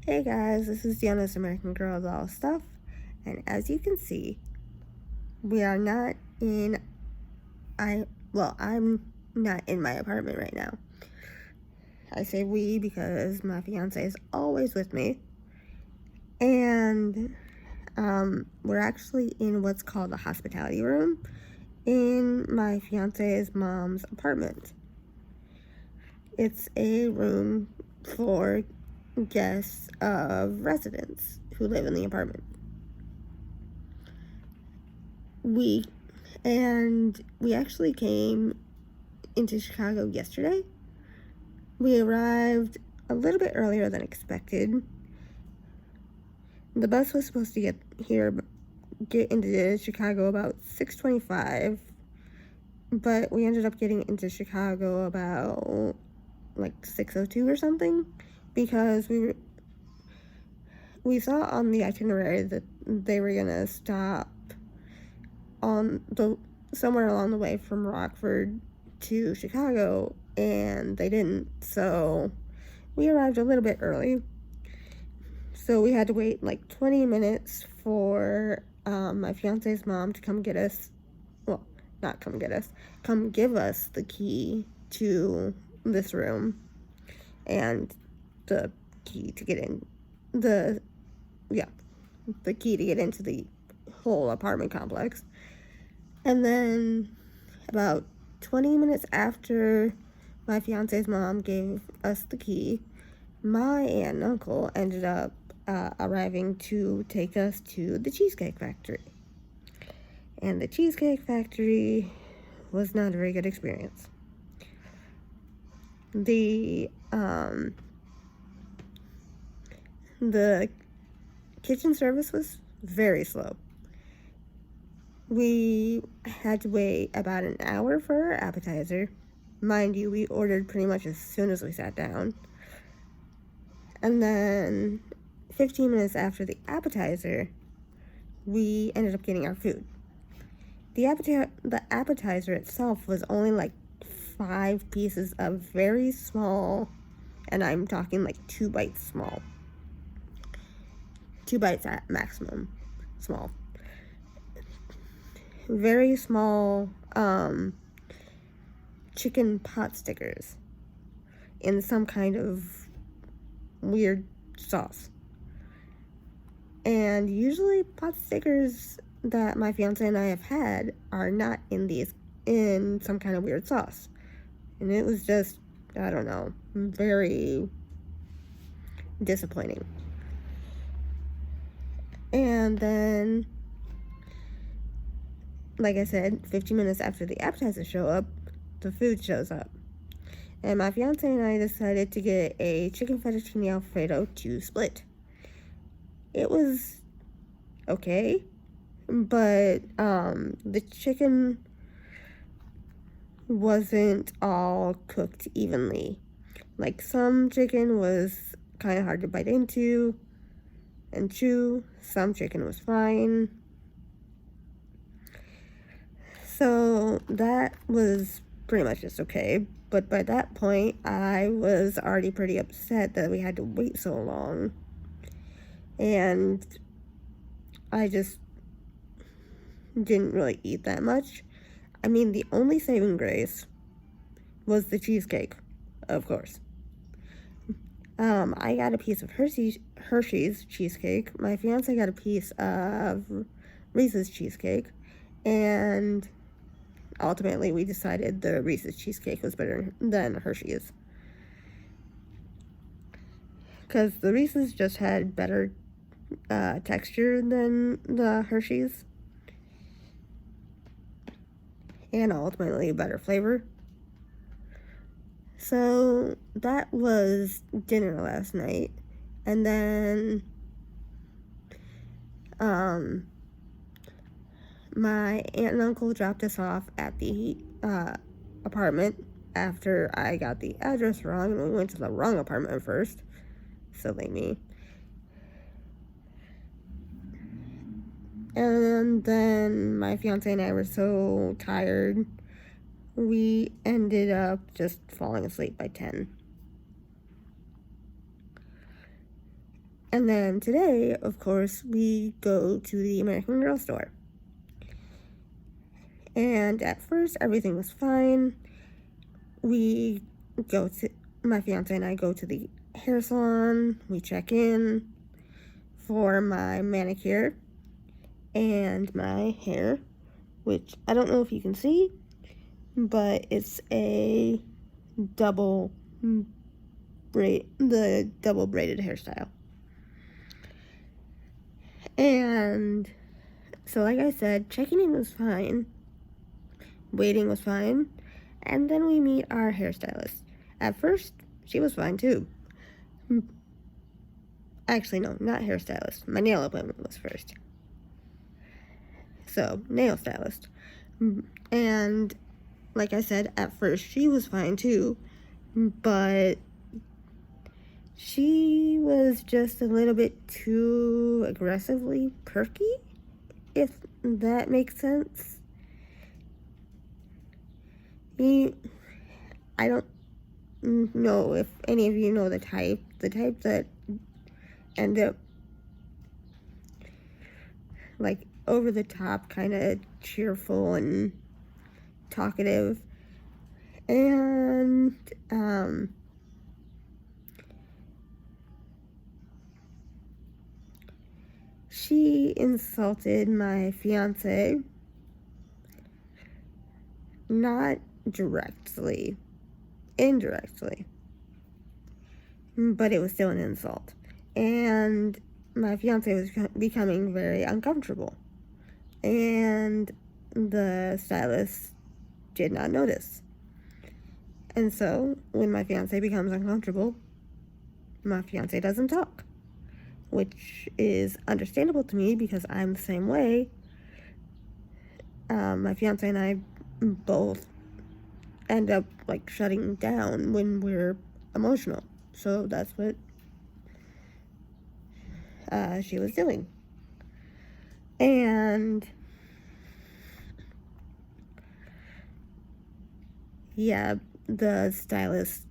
Hey guys, this is the Honest American Girl of All Stuff, and as you can see, we are not in, I'm not in my apartment right now. I say we because my fiance is always with me, and we're actually in what's called the hospitality room in my fiance's mom's apartment. It's a room for guests of residents who live in the apartment. We actually came into Chicago yesterday. We arrived a little bit earlier than expected. The bus was supposed to get into Chicago about 6:25, but we ended up getting into Chicago about like 6:02 or something because we saw on the itinerary that they were gonna stop somewhere along the way from Rockford to Chicago, and they didn't, so we arrived a little bit early. So we had to wait like 20 minutes for my fiance's mom to come get us. Well, not come get us, come give us the key to this room and the key to get in the key to get into the whole apartment complex. And then about 20 minutes after my fiance's mom gave us the key, my aunt and uncle ended up arriving to take us to the Cheesecake Factory. And the Cheesecake Factory was not a very good experience. The kitchen service was very slow. We had to wait about an hour for our appetizer. Mind you, we ordered pretty much as soon as we sat down. And then 15 minutes after the appetizer, we ended up getting our food. The appetizer itself was only like 5 pieces of very small, and I'm talking like 2 bites small. 2 bites at maximum small. Very small chicken pot stickers in some kind of weird sauce. And usually pot stickers that my fiance and I have had are not in some kind of weird sauce. And it was just, I don't know, very disappointing. And then, like I said, 15 minutes after the appetizer show up, the food shows up. And my fiance and I decided to get a chicken fettuccine alfredo to split. It was okay, but the chicken wasn't all cooked evenly. Like, some chicken was kind of hard to bite into and chew. Some chicken was fine. So that was pretty much just okay. But by that point, I was already pretty upset that we had to wait so long. And I just didn't really eat that much. I mean, the only saving grace was the cheesecake, of course. I got a piece of Hershey's cheesecake. My fiance got a piece of Reese's cheesecake. And ultimately, we decided the Reese's cheesecake was better than Hershey's. Because the Reese's just had better texture than the Hershey's. And ultimately, better flavor. So that was dinner last night. And then my aunt and uncle dropped us off at the apartment after I got the address wrong, and we went to the wrong apartment first. Silly me. And then my fiance and I were so tired, we ended up just falling asleep by 10. And then today, of course, we go to the American Girl store. And at first, everything was fine. My fiance and I go to the hair salon. We check in for my manicure and my hair, which I don't know if you can see, but it's a double braided hairstyle. And so, like I said, checking in was fine, waiting was fine, and then we meet our hairstylist. At first, she was fine too. Actually, no, not hairstylist. My nail appointment was first. So, nail stylist. And like I said, at first she was fine too, but she was just a little bit too aggressively perky, if that makes sense. I don't know if any of you know the type that end up like over the top, kind of cheerful and talkative. And she insulted my fiance, not directly, indirectly, but it was still an insult. And my fiance was becoming very uncomfortable, and the stylist did not notice. And so when my fiance becomes uncomfortable, my fiance doesn't talk, which is understandable to me because I'm the same way. My fiance and I both end up like shutting down when we're emotional. So that's what she was doing. And yeah, the stylist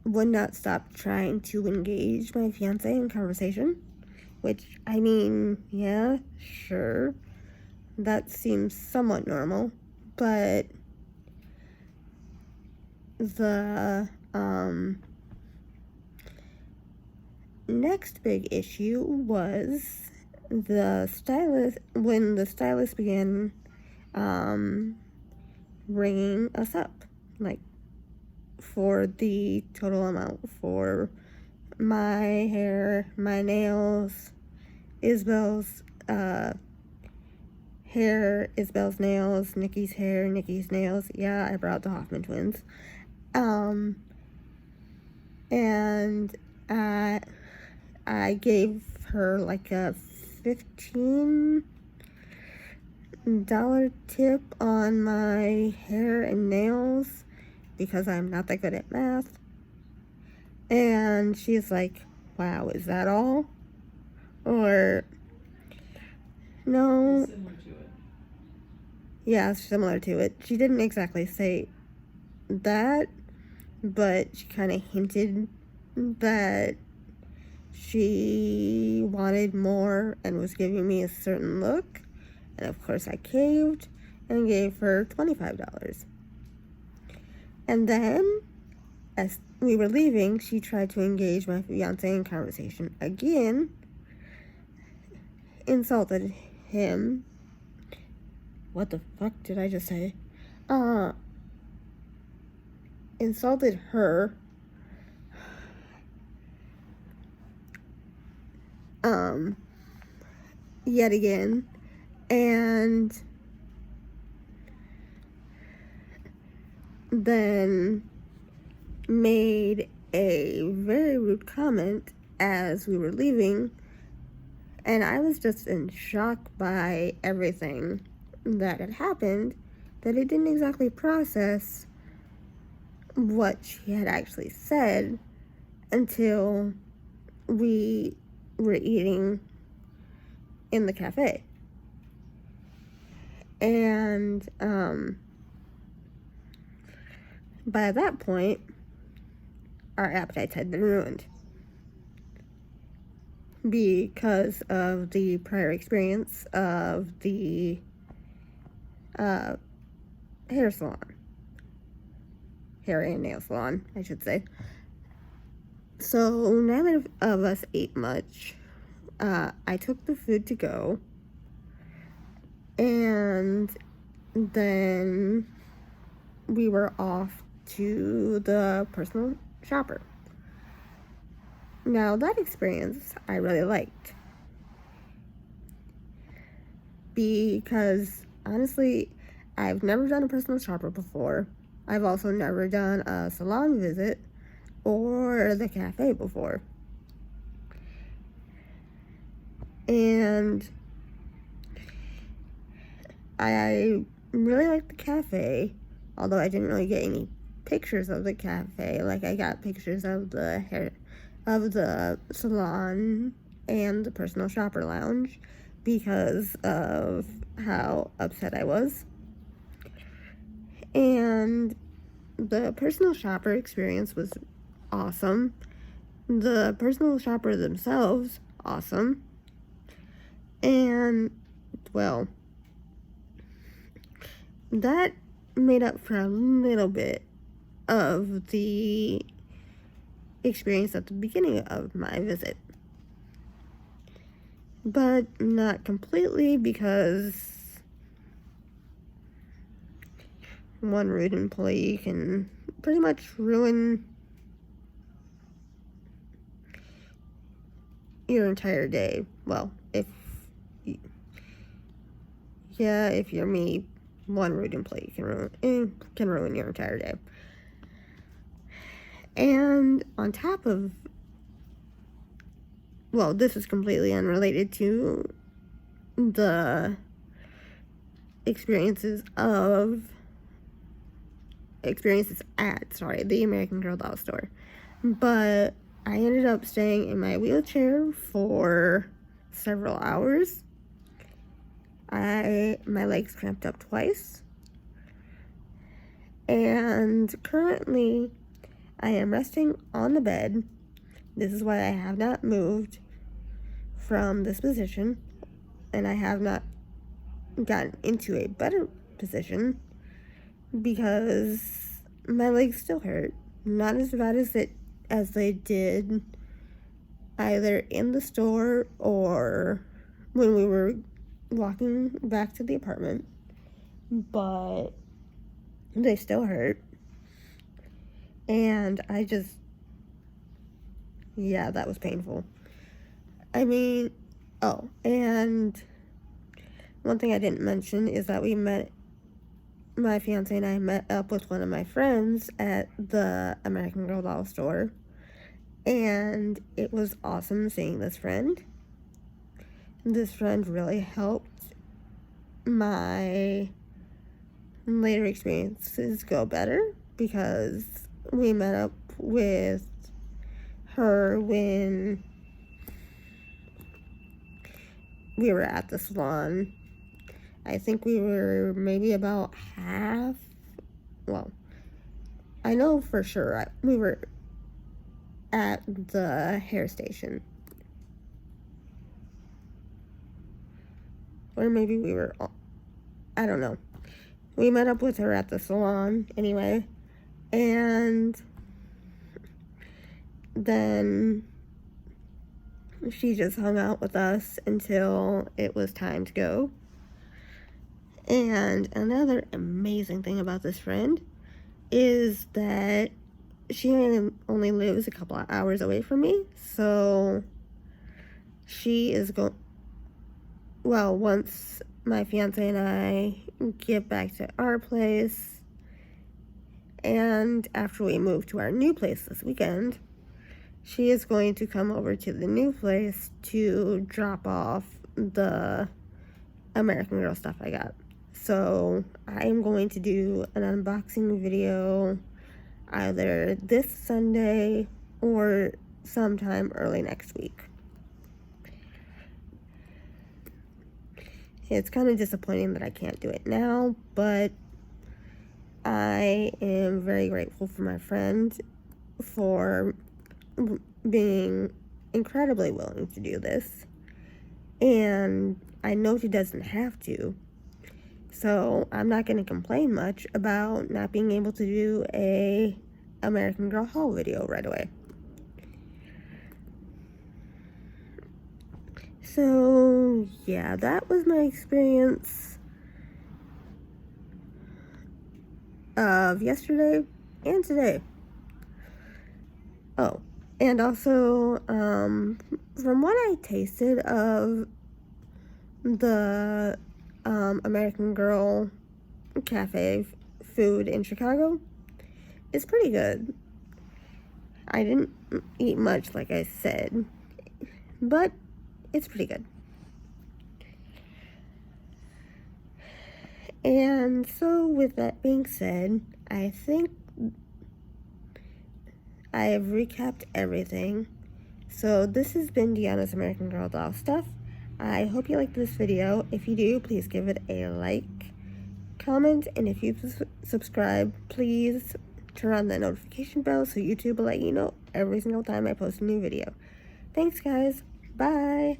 would not stop trying to engage my fiance in conversation, which, I mean, yeah, sure, that seems somewhat normal, but the next big issue was when the stylist began ringing us up, like, for the total amount for my hair, my nails, Isabel's hair, Isabel's nails, Nikki's hair, Nikki's nails. Yeah, I brought the Hoffman twins. And I gave her like a $15 tip on my hair and nails because I'm not that good at math. And she's like, wow, is that all? Or, no. Similar to it. Yeah, similar to it. She didn't exactly say that, but she kind of hinted that she wanted more and was giving me a certain look. And of course I caved and gave her $25. And then, as we were leaving, she tried to engage my fiance in conversation again, insulted him. What the fuck did I just say? Insulted her. Yet again. And then made a very rude comment as we were leaving, and I was just in shock by everything that had happened, that I didn't exactly process what she had actually said until we were eating in the cafe. And by that point, our appetites had been ruined because of the prior experience of the hair and nail salon, I should say. So neither of us ate much. I took the food to go, and then we were off to the personal shopper. Now, that experience I really liked, because honestly, I've never done a personal shopper before. I've also never done a salon visit or the cafe before. And I really liked the cafe, although I didn't really get any pictures of the cafe. Like, I got pictures of the salon and the personal shopper lounge because of how upset I was. And the personal shopper experience was awesome. The personal shopper themselves, awesome. And, well, that made up for a little bit of the experience at the beginning of my visit. But not completely, because one rude employee can pretty much ruin your entire day. Well, if you're me, one rude employee can ruin your entire day. And on top of, well, this is completely unrelated to the experiences at the American Girl doll store. But I ended up staying in my wheelchair for several hours. My legs cramped up twice. And currently, I am resting on the bed. This is why I have not moved from this position, and I have not gotten into a better position because my legs still hurt. Not as bad as they did either in the store or when we were walking back to the apartment, but they still hurt. And that was painful. I mean, and one thing I didn't mention is that my fiancé and I met up with one of my friends at the American Girl doll store, and it was awesome seeing this friend. This friend really helped my later experiences go better, because we met up with her when we were at the salon. I think we were maybe about half. Well, I know for sure we were at the hair station. Or maybe we were, I don't know. We met up with her at the salon anyway. And then she just hung out with us until it was time to go. And another amazing thing about this friend is that she only lives a couple of hours away from me. So she is once my fiance and I get back to our place, and after we move to our new place this weekend, she is going to come over to the new place to drop off the American Girl stuff I got. So I am going to do an unboxing video either this Sunday or sometime early next week. It's kind of disappointing that I can't do it now, but I am very grateful for my friend for being incredibly willing to do this. And I know she doesn't have to. So I'm not going to complain much about not being able to do a American Girl haul video right away. So yeah, that was my experience of yesterday and today. Oh, and also, from what I tasted of the American Girl cafe food in Chicago, it's pretty good. I didn't eat much, like I said, but it's pretty good. And so, with that being said, I think I have recapped everything. So, this has been Deanna's American Girl Doll Stuff. I hope you liked this video. If you do, please give it a like, comment, and if you subscribe, please turn on the notification bell so YouTube will let you know every single time I post a new video. Thanks, guys. Bye.